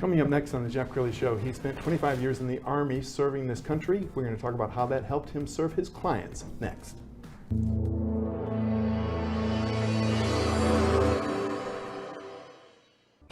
Coming up next on the Jeff Crilley Show, he spent 25 years in the Army serving this country. We're going to talk about how that helped him serve his clients next.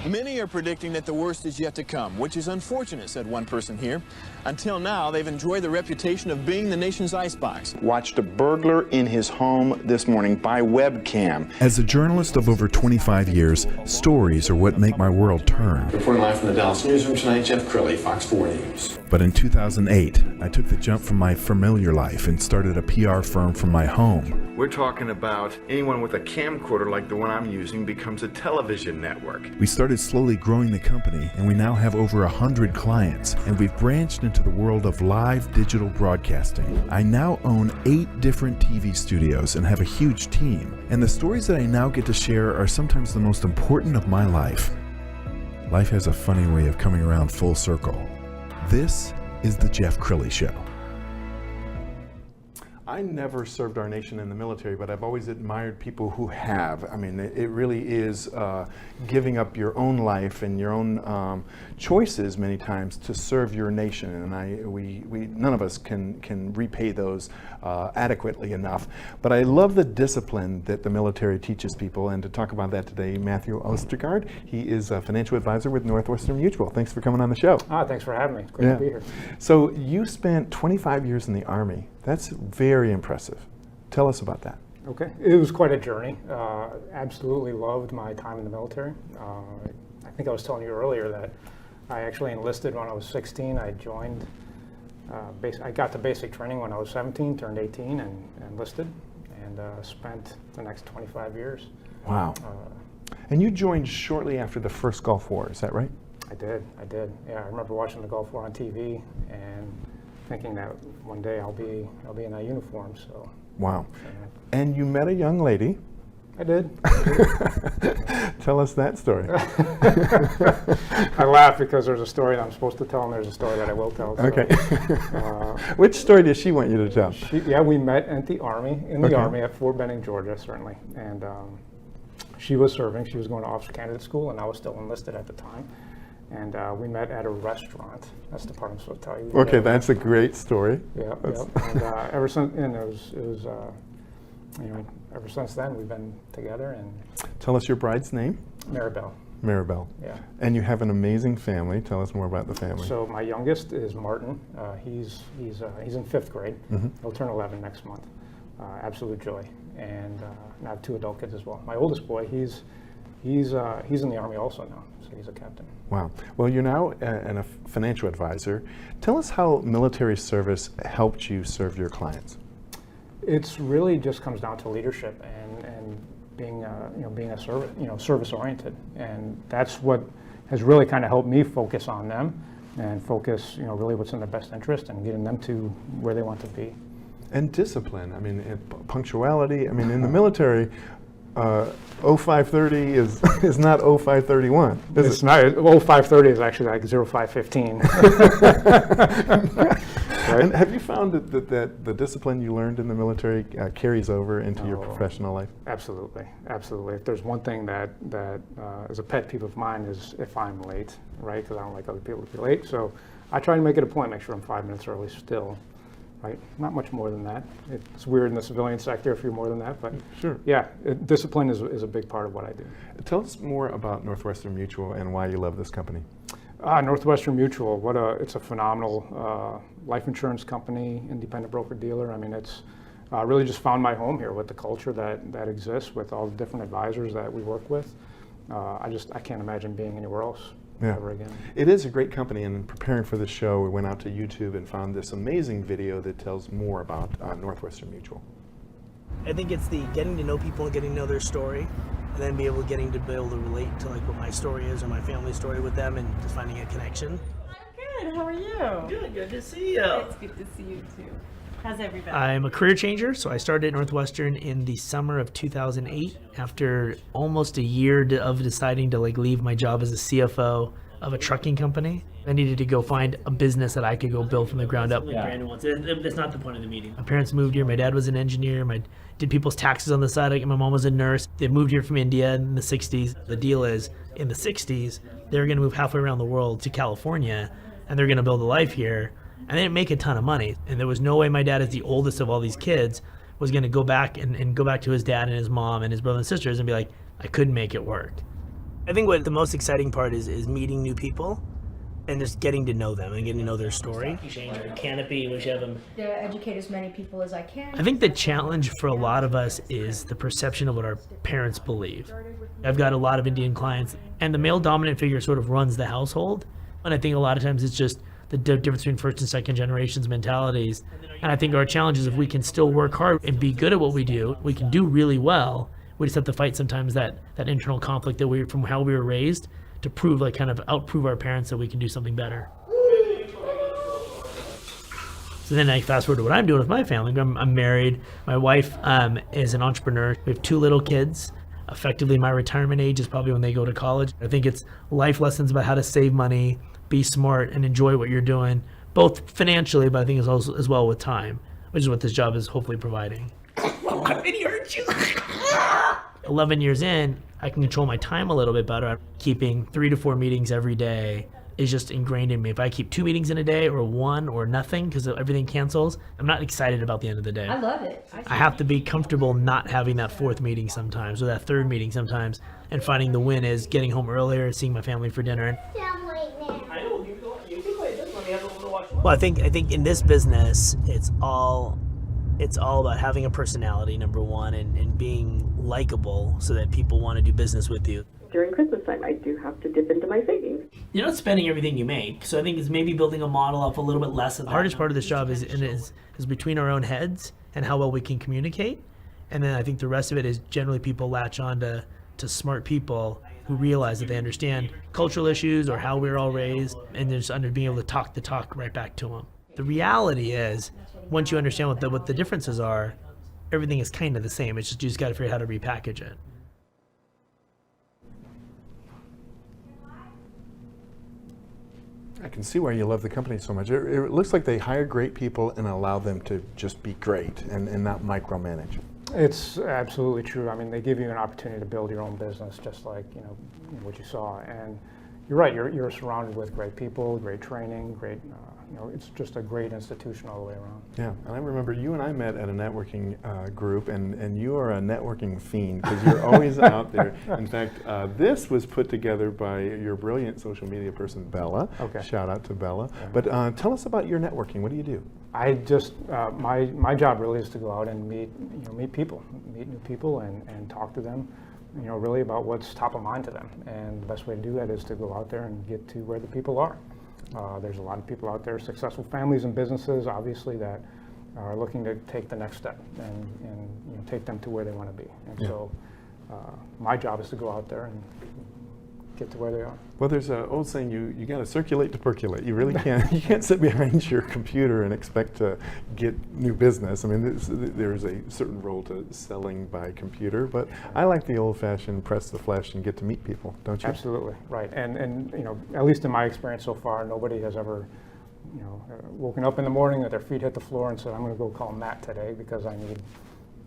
Many are predicting that the worst is yet to come, which is unfortunate, said one person here. Until now, they've enjoyed the reputation of being the nation's icebox. Watched a burglar in his home this morning by webcam. As a journalist of over 25 years, stories are what make my world turn. Reporting live from the Dallas newsroom tonight, Jeff Crilley, Fox 4 News. But in 2008, I took the jump from my familiar life and started a PR firm from my home. We're talking about anyone with a camcorder like the one I'm using becomes a television network. We started slowly growing the company, and we now have over 100 clients, and we've branched into the world of live digital broadcasting. I now own 8 different TV studios and have a huge team, and the stories that I now get to share are sometimes the most important of my life. Life has a funny way of coming around full circle. This is the Jeff Crilley Show. I never served our nation in the military, but I've always admired people who have. I mean, it really is giving up your own life and your own choices many times to serve your nation, and we none of us can repay those adequately enough. But I love the discipline that the military teaches people, and to talk about that today, Matthew Ostergaard. He is a financial advisor with Northwestern Mutual. Thanks for coming on the show. Thanks for having me. It's great to be here. So you spent 25 years in the Army. That's very impressive. Tell us about that. Okay. It was quite a journey. Absolutely loved my time in the military. I think I was telling you earlier that I actually enlisted when I was 16. I joined, I got to basic training when I was 17, turned 18 and enlisted, and spent the next 25 years. Wow. And you joined shortly after the first Gulf War, is that right? I did. Yeah, I remember watching the Gulf War on TV and thinking that one day I'll be in that uniform. So. Wow. And you met a young lady. I did. Tell us that story. I laugh because there's a story that I'm supposed to tell, and there's a story that I will tell. So, okay. Which story does she want you to tell? We met at the Army, Army at Fort Benning, Georgia, certainly. And she was serving. She was going to officer candidate school, and I was still enlisted at the time. And we met at a restaurant. That's the part I'm supposed to tell you. Okay, that's a great story. Yeah. And ever since, and it was ever since then we've been together. And tell us your bride's name. Maribel. Maribel. Yeah. And you have an amazing family. Tell us more about the family. So my youngest is Martin. He's in 5th grade. Mm-hmm. He'll turn 11 next month. Absolute joy. And I have 2 adult kids as well. My oldest boy, he's in the Army also now. So he's a captain. Wow. Well, you're now a financial advisor. Tell us how military service helped you serve your clients. It's really just comes down to leadership and being service oriented, and that's what has really kind of helped me focus on them and focus really what's in their best interest and getting them to where they want to be. And discipline. I mean, punctuality. I mean, in the military. 0530 is not 0531. It's not. 0530 is actually like 0515. Right? And have you found that the discipline you learned in the military carries over into your professional life? Absolutely. If there's one thing that is a pet peeve of mine is if I'm late, right? Because I don't like other people to be late. So I try to make it a point, make sure I'm 5 minutes early still. Right, not much more than that. It's weird in the civilian sector if you're more than that, but sure. Yeah, discipline is a big part of what I do. Tell us more about Northwestern Mutual and why you love this company. Northwestern Mutual, it's a phenomenal life insurance company, independent broker dealer. I mean, it's really just found my home here with the culture that exists, with all the different advisors that we work with. I can't imagine being anywhere else. Ever again. It is a great company, and in preparing for this show, we went out to YouTube and found this amazing video that tells more about Northwestern Mutual. I think it's the getting to know people and getting to know their story, and then be able to relate to like what my story is or my family story with them, and just finding a connection. I'm good. How are you? Good to see you. It's good to see you too. How's everybody? I'm a career changer, so I started at Northwestern in the summer of 2008 after almost a year of deciding to leave my job as a CFO of a trucking company. I needed to go find a business that I could go build from the ground up. Yeah. Brandon wants it. That's not the point of the meeting. My parents moved here. My dad was an engineer. Did people's taxes on the side. My mom was a nurse. They moved here from India in the 60s. The deal is in the 60s, they were going to move halfway around the world to California, and they're going to build a life here, and they didn't make a ton of money. And there was no way my dad, as the oldest of all these kids, was going to go back and go back to his dad and his mom and his brothers and sisters and be like, I couldn't make it work. I think what the most exciting part is meeting new people and just getting to know them and getting to know their story. Change your canopy, we should have them. To educate as many people as I can. I think the challenge for a lot of us is the perception of what our parents believe. I've got a lot of Indian clients, and the male dominant figure sort of runs the household. And I think a lot of times it's just the difference between first and second generations mentalities. And I think our challenge is if we can still work hard and be good at what we do, we can do really well. We just have to fight sometimes that internal conflict that we from how we were raised to prove, like, kind of outprove our parents that we can do something better. So then I fast forward to what I'm doing with my family. I'm married. My wife is an entrepreneur. We have 2 little kids. Effectively, my retirement age is probably when they go to college. I think it's life lessons about how to save money, be smart, and enjoy what you're doing, both financially, but I think it's also as well with time, which is what this job is hopefully providing. I really hurt you. 11 years in, I can control my time a little bit better. Keeping 3 to 4 meetings every day is just ingrained in me. If I keep 2 meetings in a day or 1 or nothing because everything cancels, I'm not excited about the end of the day. I love it. I have to be comfortable not having that 4th meeting sometimes or that 3rd meeting sometimes, and finding the win is getting home earlier, seeing my family for dinner. Well, I think in this business, it's all about having a personality, number one, and being likable so that people want to do business with you. During Christmas time, I do have to dip into my savings. You're not spending everything you make, so I think it's maybe building a model up a little bit less. The hardest part of this job is between our own heads and how well we can communicate, and then I think the rest of it is generally people latch on to smart people who realize that they understand cultural issues or how we're all raised, and they're just being able to talk the talk right back to them. The reality is, once you understand what the differences are, everything is kind of the same. It's just you just got to figure out how to repackage it. I can see why you love the company so much. It looks like they hire great people and allow them to just be great and not micromanage. It's absolutely true. I mean, they give you an opportunity to build your own business, just like what you saw. And you're right. You're surrounded with great people, great training, great. It's just a great institution all the way around. Yeah, and I remember you and I met at a networking group, and you are a networking fiend because you're always out there. In fact, this was put together by your brilliant social media person, Bella. Okay. Shout out to Bella. Yeah. But tell us about your networking. What do you do? I just my job really is to go out and meet people, meet new people, and talk to them. Really about what's top of mind to them. And the best way to do that is to go out there and get to where the people are. There's a lot of people out there, successful families and businesses, obviously, that are looking to take the next step and take them to where they want to be. And so my job is to go out there and get to where they are. Well, there's an old saying, you got to circulate to percolate. You really can't. You can't sit behind your computer and expect to get new business. I mean, there's a certain role to selling by computer, but I like the old-fashioned press the flesh and get to meet people, don't you? Absolutely, right. And at least in my experience so far, nobody has ever woken up in the morning with their feet hit the floor and said, I'm going to go call Matt today because I need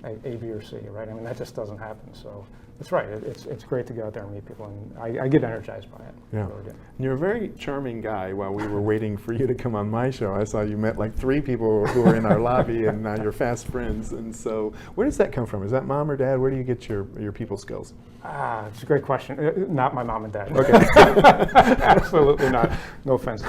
A, B, or C, right? I mean, that just doesn't happen. So that's right. It's great to go out there and meet people, and I get energized by it. Yeah. Really do. And you're a very charming guy. While we were waiting for you to come on my show, I saw you met like 3 people who were in our lobby, and now you're fast friends. And so, where does that come from? Is that mom or dad? Where do you get your people skills? It's a great question. Not my mom and dad. Okay. Absolutely not. No offense.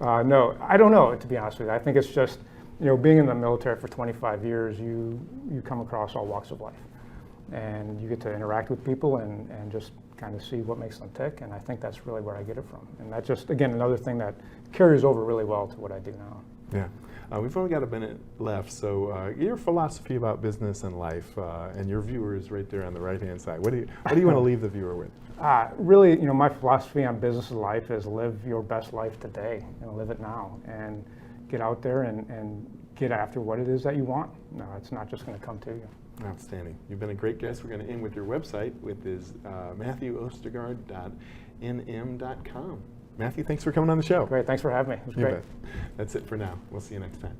No, I don't know, to be honest with you. I think it's just, being in the military for 25 years, you come across all walks of life. And you get to interact with people and just kind of see what makes them tick. And I think that's really where I get it from. And that's just, again, another thing that carries over really well to what I do now. Yeah. We've only got a minute left. So your philosophy about business and life, and your viewer is right there on the right-hand side. What do you want to leave the viewer with? Really, my philosophy on business and life is live your best life today and live it now. And get out there and get after what it is that you want. No, it's not just going to come to you. Outstanding. You've been a great guest. We're going to end with your website, which is MatthewOstergaard.nm.com. Matthew, thanks for coming on the show. Great. Thanks for having me. It was great. Bet. That's it for now. We'll see you next time.